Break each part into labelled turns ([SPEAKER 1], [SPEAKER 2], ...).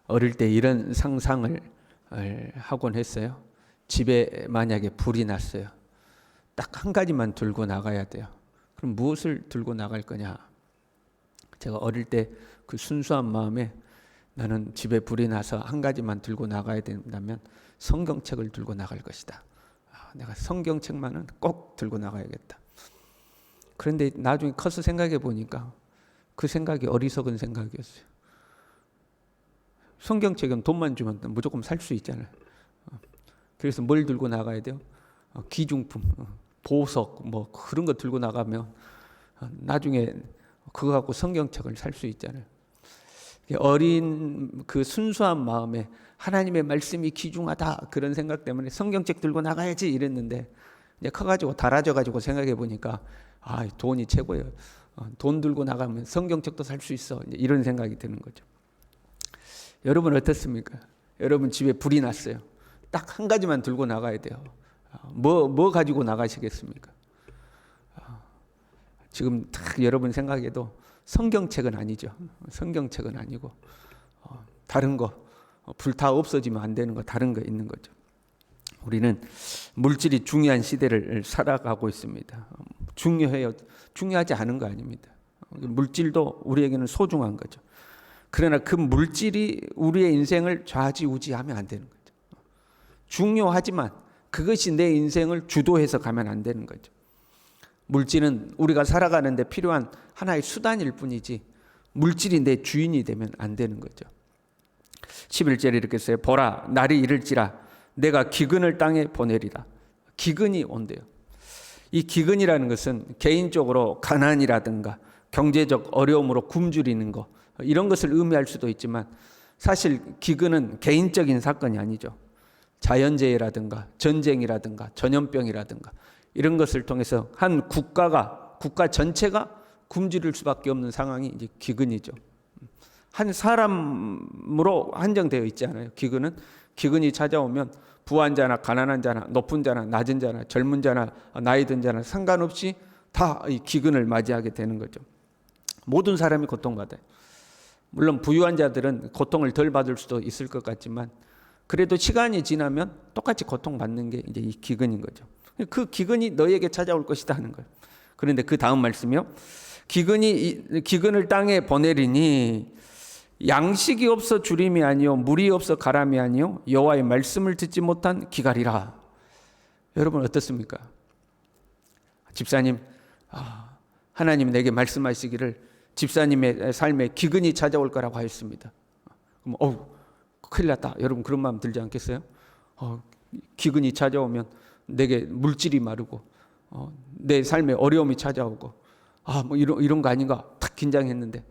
[SPEAKER 1] 어릴 때 이런 상상을 하곤 했어요. 집에 만약에 불이 났어요. 딱 한 가지만 들고 나가야 돼요. 그럼 무엇을 들고 나갈 거냐? 제가 어릴 때 그 순수한 마음에 나는 집에 불이 나서 한 가지만 들고 나가야 된다면 성경책을 들고 나갈 것이다. 내가 성경책만은 꼭 들고 나가야겠다. 그런데 나중에 커서 생각해 보니까 그 생각이 어리석은 생각이었어요. 성경책은 돈만 주면 무조건 살 수 있잖아요. 그래서 뭘 들고 나가야 돼요? 기중품, 보석 뭐 그런 거 들고 나가면 나중에 그거 갖고 성경책을 살 수 있잖아요. 어린 그 순수한 마음에 하나님의 말씀이 귀중하다 그런 생각 때문에 성경책 들고 나가야지 이랬는데 이제 커가지고 달아져가지고 생각해 보니까 돈이 최고예요. 돈 들고 나가면 성경책도 살 수 있어. 이런 생각이 드는 거죠. 여러분 어떻습니까? 여러분 집에 불이 났어요. 딱 한 가지만 들고 나가야 돼요. 뭐 가지고 나가시겠습니까? 지금 딱 여러분 생각해도 성경책은 아니죠. 성경책은 아니고 다른 거, 불 다 없어지면 안 되는 거, 다른 거 있는 거죠. 우리는 물질이 중요한 시대를 살아가고 있습니다. 중요해요. 중요하지 않은 거 아닙니다. 물질도 우리에게는 소중한 거죠. 그러나 그 물질이 우리의 인생을 좌지우지하면 안 되는 거죠. 중요하지만 그것이 내 인생을 주도해서 가면 안 되는 거죠. 물질은 우리가 살아가는 데 필요한 하나의 수단일 뿐이지 물질이 내 주인이 되면 안 되는 거죠. 11절에 이렇게 써요. 보라, 날이 이를지라 내가 기근을 땅에 보내리라. 기근이 온대요. 이 기근이라는 것은 개인적으로 가난이라든가 경제적 어려움으로 굶주리는 거 이런 것을 의미할 수도 있지만 사실 기근은 개인적인 사건이 아니죠. 자연재해라든가 전쟁이라든가 전염병이라든가 이런 것을 통해서 한 국가 전체가 굶주릴 수밖에 없는 상황이 이제 기근이죠. 한 사람으로 한정되어 있지 않아요. 기근이 찾아오면 부한 자나 가난한 자나 높은 자나 낮은 자나 젊은 자나 나이 든 자나 상관없이 다 이 기근을 맞이하게 되는 거죠. 모든 사람이 고통받아요. 물론 부유한 자들은 고통을 덜 받을 수도 있을 것 같지만 그래도 시간이 지나면 똑같이 고통받는 게 이제 이 기근인 거죠. 그 기근이 너에게 찾아올 것이다 하는 거예요. 그런데 그 다음 말씀이요. 기근을 땅에 보내리니 양식이 없어 주림이 아니요 물이 없어 가람이 아니요 여호와의 말씀을 듣지 못한 기갈이라. 여러분 어떻습니까? 집사님, 하나님 내게 말씀하시기를 집사님의 삶에 기근이 찾아올 거라고 하였습니다. 그럼 큰일 났다. 여러분 그런 마음 들지 않겠어요? 기근이 찾아오면 내게 물질이 마르고 내 삶에 어려움이 찾아오고 뭐 이런 거 아닌가 탁 긴장했는데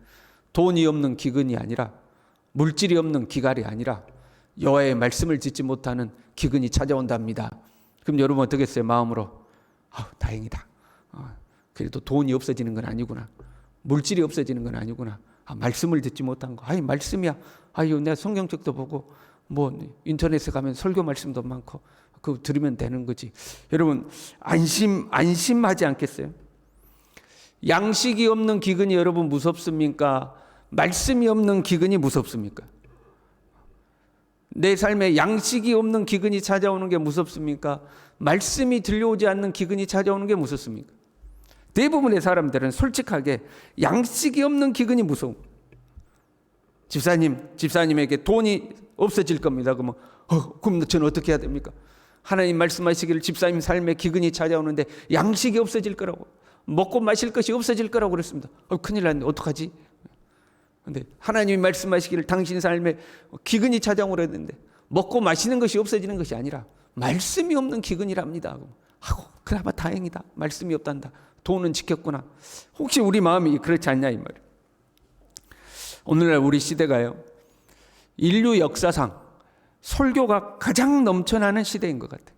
[SPEAKER 1] 돈이 없는 기근이 아니라 물질이 없는 기갈이 아니라 여호와의 말씀을 듣지 못하는 기근이 찾아온답니다. 그럼 여러분 어떻게 했어요? 마음으로 다행이다. 그래도 돈이 없어지는 건 아니구나. 물질이 없어지는 건 아니구나. 말씀을 듣지 못한 거. 말씀이야. 내가 성경책도 보고 뭐 인터넷에 가면 설교 말씀도 많고 그거 들으면 되는 거지. 여러분 안심하지 않겠어요? 양식이 없는 기근이 여러분 무섭습니까? 말씀이 없는 기근이 무섭습니까? 내 삶에 양식이 없는 기근이 찾아오는 게 무섭습니까? 말씀이 들려오지 않는 기근이 찾아오는 게 무섭습니까? 대부분의 사람들은 솔직하게 양식이 없는 기근이 무서워. 집사님에게 돈이 없어질 겁니다. 그러면 그럼 저는 어떻게 해야 됩니까? 하나님 말씀하시기를 집사님 삶에 기근이 찾아오는데 양식이 없어질 거라고, 먹고 마실 것이 없어질 거라고 그랬습니다. 큰일 났네. 어떡하지? 근데 하나님이 말씀하시기를 당신 삶에 기근이 찾아오려 했는데 먹고 마시는 것이 없어지는 것이 아니라 말씀이 없는 기근이랍니다. 그나마 다행이다. 말씀이 없단다. 돈은 지켰구나. 혹시 우리 마음이 그렇지 않냐 이 말이에요. 오늘날 우리 시대가요, 인류 역사상 설교가 가장 넘쳐나는 시대인 것 같아요.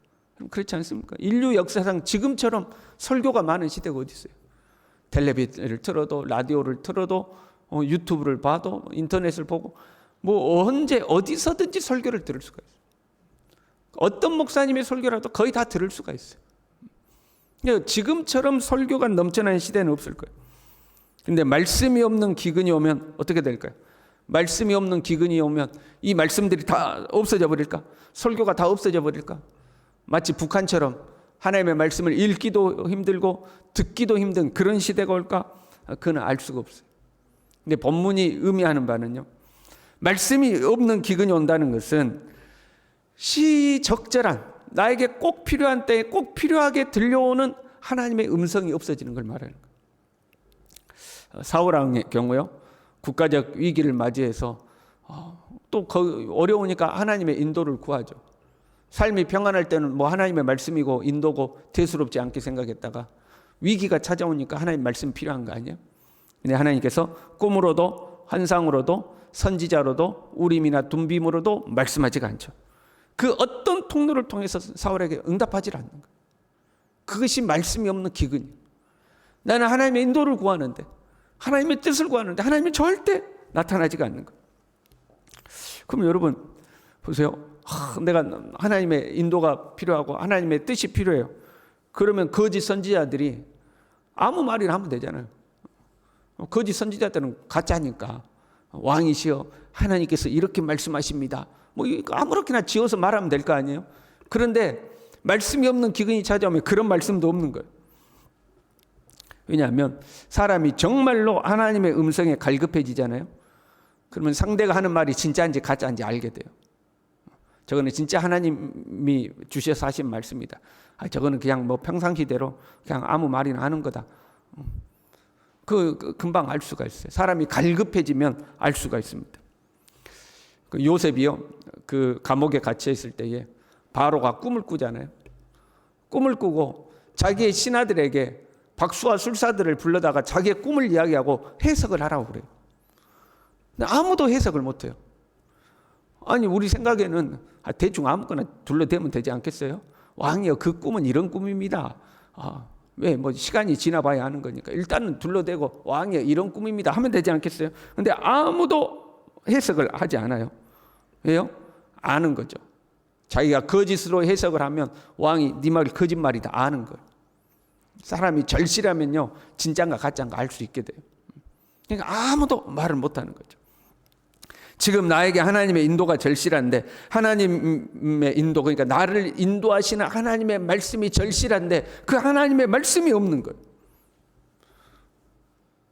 [SPEAKER 1] 그렇지 않습니까? 인류 역사상 지금처럼 설교가 많은 시대가 어디 있어요? 텔레비를 틀어도 라디오를 틀어도 유튜브를 봐도 인터넷을 보고 뭐 언제 어디서든지 설교를 들을 수가 있어요. 어떤 목사님의 설교라도 거의 다 들을 수가 있어요. 지금처럼 설교가 넘쳐나는 시대는 없을 거예요. 근데 말씀이 없는 기근이 오면 어떻게 될까요? 말씀이 없는 기근이 오면 이 말씀들이 다 없어져 버릴까? 설교가 다 없어져 버릴까? 마치 북한처럼 하나님의 말씀을 읽기도 힘들고 듣기도 힘든 그런 시대가 올까? 그건 알 수가 없어요. 근데 본문이 의미하는 바는요, 말씀이 없는 기근이 온다는 것은 시적절한, 나에게 꼭 필요한 때에 꼭 필요하게 들려오는 하나님의 음성이 없어지는 걸 말하는 거예요. 사울왕의 경우요, 국가적 위기를 맞이해서 또 어려우니까 하나님의 인도를 구하죠. 삶이 평안할 때는 뭐 하나님의 말씀이고 인도고 대수롭지 않게 생각했다가 위기가 찾아오니까 하나님 말씀 필요한 거 아니에요? 근데 하나님께서 꿈으로도 환상으로도 선지자로도 우림이나 둠빔으로도 말씀하지가 않죠. 그 어떤 통로를 통해서 사울에게 응답하지 않는 거예요. 그것이 말씀이 없는 기근이에요. 나는 하나님의 인도를 구하는데, 하나님의 뜻을 구하는데 하나님이 절대 나타나지가 않는 거예요. 그럼 여러분 보세요. 내가 하나님의 인도가 필요하고 하나님의 뜻이 필요해요. 그러면 거짓 선지자들이 아무 말이나 하면 되잖아요. 거짓 선지자들은 가짜니까 왕이시여 하나님께서 이렇게 말씀하십니다. 뭐 아무렇게나 지어서 말하면 될 거 아니에요. 그런데 말씀이 없는 기근이 찾아오면 그런 말씀도 없는 거예요. 왜냐하면 사람이 정말로 하나님의 음성에 갈급해지잖아요. 그러면 상대가 하는 말이 진짜인지 가짜인지 알게 돼요. 저거는 진짜 하나님이 주셔서 하신 말씀이다. 저거는 그냥 뭐 평상시대로 그냥 아무 말이나 하는 거다. 금방 알 수가 있어요. 사람이 갈급해지면 알 수가 있습니다. 요셉이요, 그 감옥에 갇혀 있을 때에 바로가 꿈을 꾸잖아요. 꿈을 꾸고 자기의 신하들에게 박수와 술사들을 불러다가 자기의 꿈을 이야기하고 해석을 하라고 그래요. 근데 아무도 해석을 못해요. 아니 우리 생각에는 대충 아무거나 둘러대면 되지 않겠어요? 왕이여 그 꿈은 이런 꿈입니다. 왜 뭐 시간이 지나봐야 하는 거니까 일단은 둘러대고 왕이여 이런 꿈입니다 하면 되지 않겠어요? 근데 아무도 해석을 하지 않아요. 왜요? 아는 거죠. 자기가 거짓으로 해석을 하면 왕이 네 말이 거짓말이다 아는 거예요. 사람이 절실하면요 진짜인가 가짜인가 알 수 있게 돼요. 그러니까 아무도 말을 못하는 거죠. 지금 나에게 하나님의 인도가 절실한데, 하나님의 인도, 그러니까 나를 인도하시는 하나님의 말씀이 절실한데 그 하나님의 말씀이 없는 거예요.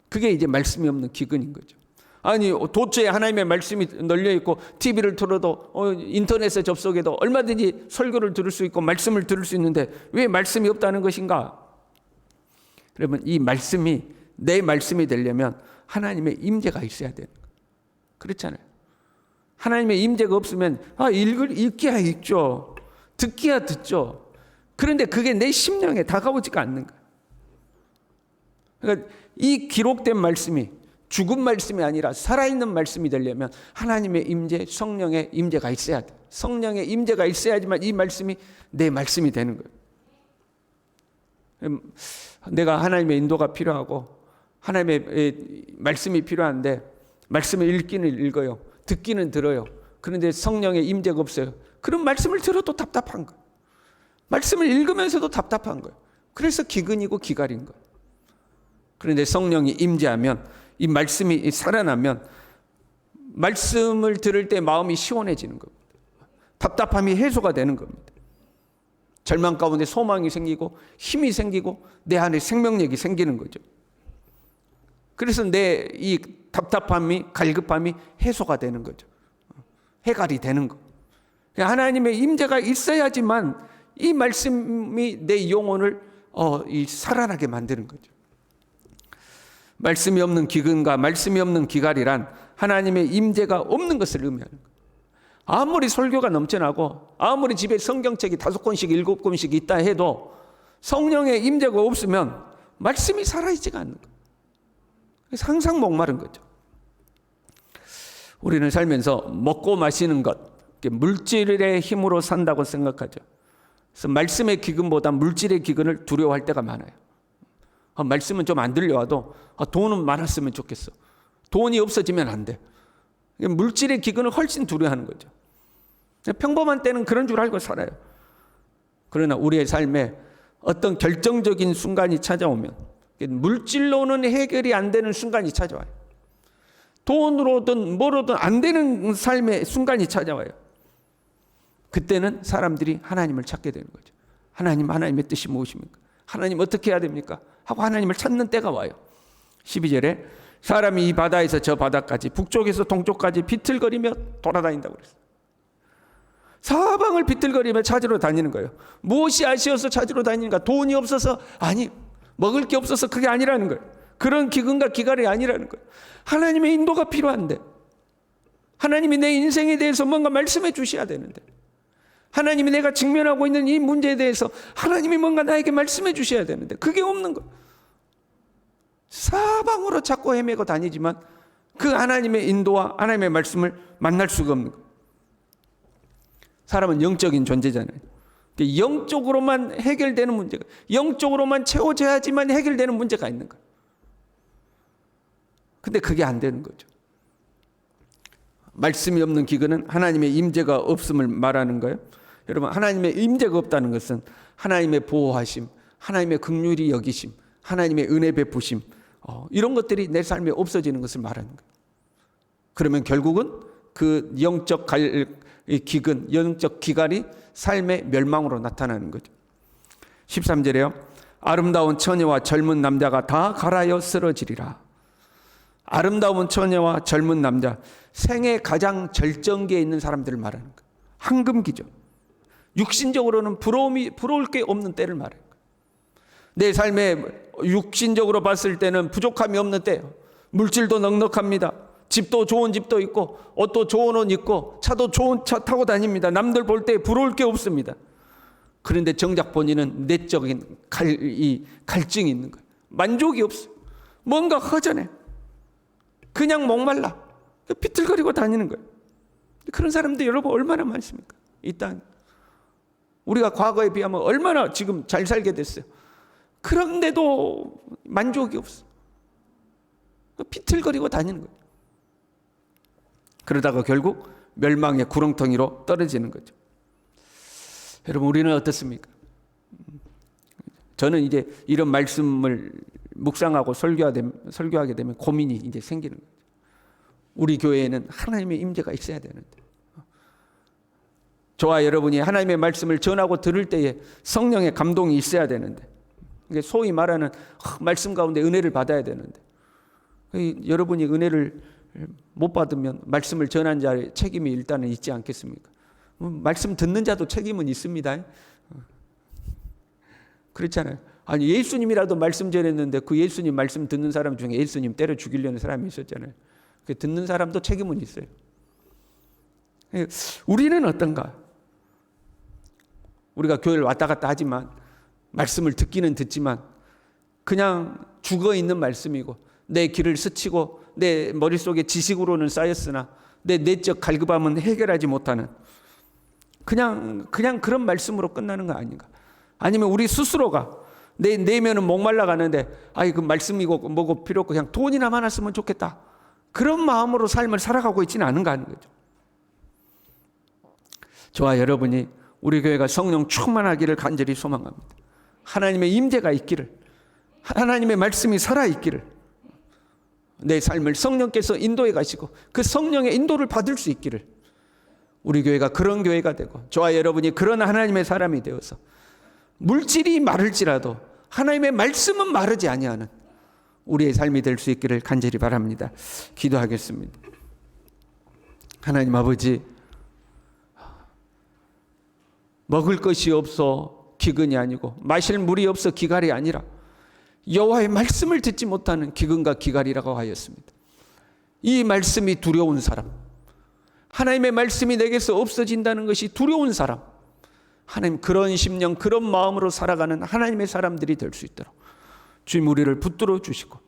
[SPEAKER 1] 그게 이제 말씀이 없는 기근인 거죠. 아니 도처에 하나님의 말씀이 널려 있고 TV를 틀어도 인터넷에 접속해도 얼마든지 설교를 들을 수 있고 말씀을 들을 수 있는데 왜 말씀이 없다는 것인가? 그러면 이 말씀이 내 말씀이 되려면 하나님의 임재가 있어야 되는 거예요. 그렇잖아요. 하나님의 임재가 없으면 읽기야 읽죠. 듣기야 듣죠. 그런데 그게 내 심령에 다가오지가 않는 거예요. 그러니까 이 기록된 말씀이 죽은 말씀이 아니라 살아있는 말씀이 되려면 하나님의 임재, 성령의 임재가 있어야 돼. 성령의 임재가 있어야지만 이 말씀이 내 말씀이 되는 거예요. 내가 하나님의 인도가 필요하고 하나님의 말씀이 필요한데 말씀을 읽기는 읽어요. 듣기는 들어요. 그런데 성령의 임재가 없어요. 그런 말씀을 들어도 답답한 거예요. 말씀을 읽으면서도 답답한 거예요. 그래서 기근이고 기갈인 거예요. 그런데 성령이 임재하면 이 말씀이 살아나면 말씀을 들을 때 마음이 시원해지는 겁니다. 답답함이 해소가 되는 겁니다. 절망 가운데 소망이 생기고 힘이 생기고 내 안에 생명력이 생기는 거죠. 그래서 내 이 답답함이 갈급함이 해소가 되는 거죠. 해갈이 되는 거. 하나님의 임재가 있어야지만 이 말씀이 내 영혼을 살아나게 만드는 거죠. 말씀이 없는 기근과 말씀이 없는 기갈이란 하나님의 임재가 없는 것을 의미하는 거예요. 아무리 설교가 넘쳐나고 아무리 집에 성경책이 5권씩 7권씩 있다 해도 성령의 임재가 없으면 말씀이 살아있지가 않는 거예요. 그래서 항상 목마른 거죠. 우리는 살면서 먹고 마시는 것, 물질의 힘으로 산다고 생각하죠. 그래서 말씀의 기근보다 물질의 기근을 두려워할 때가 많아요. 말씀은 좀 안 들려와도 돈은 많았으면 좋겠어. 돈이 없어지면 안 돼. 물질의 기근을 훨씬 두려워하는 거죠. 평범한 때는 그런 줄 알고 살아요. 그러나 우리의 삶에 어떤 결정적인 순간이 찾아오면 물질로는 해결이 안 되는 순간이 찾아와요. 돈으로든 뭐로든 안 되는 삶의 순간이 찾아와요. 그때는 사람들이 하나님을 찾게 되는 거죠. 하나님의 뜻이 무엇입니까? 하나님 어떻게 해야 됩니까? 하고 하나님을 찾는 때가 와요. 12절에 사람이 이 바다에서 저 바다까지 북쪽에서 동쪽까지 비틀거리며 돌아다닌다고 그랬어요. 사방을 비틀거리며 찾으러 다니는 거예요. 무엇이 아쉬워서 찾으러 다니는가? 돈이 없어서? 아니, 먹을 게 없어서 그게 아니라는 거예요. 그런 기근과 기갈이 아니라는 거예요. 하나님의 인도가 필요한데, 하나님이 내 인생에 대해서 뭔가 말씀해 주셔야 되는데, 하나님이 내가 직면하고 있는 이 문제에 대해서 하나님이 뭔가 나에게 말씀해 주셔야 되는데 그게 없는 거예요. 사방으로 찾고 헤매고 다니지만 그 하나님의 인도와 하나님의 말씀을 만날 수가 없는 거예요. 사람은 영적인 존재잖아요. 영적으로만 해결되는 문제가, 영적으로만 채워져야지만 해결되는 문제가 있는 거예요. 근데 그게 안 되는 거죠. 말씀이 없는 기근은 하나님의 임재가 없음을 말하는 거예요. 여러분, 하나님의 임재가 없다는 것은 하나님의 보호하심, 하나님의 긍휼히 여기심, 하나님의 은혜 베푸심, 이런 것들이 내 삶에 없어지는 것을 말하는 거예요. 그러면 결국은 그 영적 기근, 영적 기갈이 삶의 멸망으로 나타나는 거죠. 13절에요. 아름다운 처녀와 젊은 남자가 다 갈아여 쓰러지리라. 아름다운 처녀와 젊은 남자, 생의 가장 절정기에 있는 사람들을 말하는 거예요. 황금기죠. 육신적으로는 부러울 게 없는 때를 말해요. 내 삶에 육신적으로 봤을 때는 부족함이 없는 때예요. 물질도 넉넉합니다. 집도 좋은 집도 있고, 옷도 좋은 옷 입고, 차도 좋은 차 타고 다닙니다. 남들 볼 때 부러울 게 없습니다. 그런데 정작 본인은 내적인 갈증이 있는 거예요. 만족이 없어요. 뭔가 허전해. 그냥 목말라. 비틀거리고 다니는 거예요. 그런 사람들 여러분 얼마나 많습니까? 이 땅. 우리가 과거에 비하면 얼마나 지금 잘 살게 됐어요. 그런데도 만족이 없어. 비틀거리고 다니는 거예요. 그러다가 결국 멸망의 구렁텅이로 떨어지는 거죠. 여러분, 우리는 어떻습니까? 저는 이제 이런 말씀을 묵상하고 설교하게 되면 고민이 이제 생기는 거죠. 우리 교회에는 하나님의 임재가 있어야 되는데, 저와 여러분이 하나님의 말씀을 전하고 들을 때에 성령의 감동이 있어야 되는데, 소위 말하는 말씀 가운데 은혜를 받아야 되는데, 여러분이 은혜를 못 받으면 말씀을 전한 자의 책임이 일단은 있지 않겠습니까? 말씀 듣는 자도 책임은 있습니다. 그렇잖아요. 아니, 예수님이라도 말씀 전했는데 그 예수님 말씀 듣는 사람 중에 예수님 때려 죽이려는 사람이 있었잖아요. 그 듣는 사람도 책임은 있어요. 우리는 어떤가? 우리가 교회를 왔다 갔다 하지만, 말씀을 듣기는 듣지만 그냥 죽어있는 말씀이고, 내 귀를 스치고 내 머릿속에 지식으로는 쌓였으나 내 내적 갈급함은 해결하지 못하는 그냥 그런 말씀으로 끝나는 거 아닌가? 아니면 우리 스스로가 내 내면은 목말라 가는데, 그 말씀이고 뭐고 필요 없고 그냥 돈이나 많았으면 좋겠다, 그런 마음으로 삶을 살아가고 있지는 않은가 하는 거죠. 저와 여러분이 우리 교회가 성령 충만하기를 간절히 소망합니다. 하나님의 임재가 있기를, 하나님의 말씀이 살아있기를, 내 삶을 성령께서 인도해 가시고 그 성령의 인도를 받을 수 있기를, 우리 교회가 그런 교회가 되고 저와 여러분이 그런 하나님의 사람이 되어서 물질이 마를지라도 하나님의 말씀은 마르지 아니하는 우리의 삶이 될 수 있기를 간절히 바랍니다. 기도하겠습니다. 하나님 아버지, 먹을 것이 없어 기근이 아니고 마실 물이 없어 기갈이 아니라 여호와의 말씀을 듣지 못하는 기근과 기갈이라고 하였습니다. 이 말씀이 두려운 사람, 하나님의 말씀이 내게서 없어진다는 것이 두려운 사람, 하나님 그런 심령, 그런 마음으로 살아가는 하나님의 사람들이 될 수 있도록 주님 우리를 붙들어 주시고,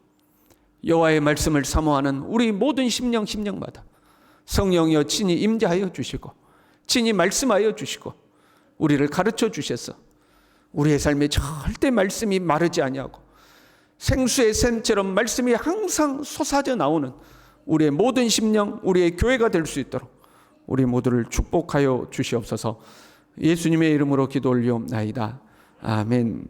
[SPEAKER 1] 여호와의 말씀을 사모하는 우리 모든 심령마다 성령이여 친히 임재하여 주시고 친히 말씀하여 주시고 우리를 가르쳐 주셔서 우리의 삶에 절대 말씀이 마르지 아니하고 생수의 샘처럼 말씀이 항상 솟아져 나오는 우리의 모든 심령, 우리의 교회가 될 수 있도록 우리 모두를 축복하여 주시옵소서. 예수님의 이름으로 기도 올리옵나이다. 아멘.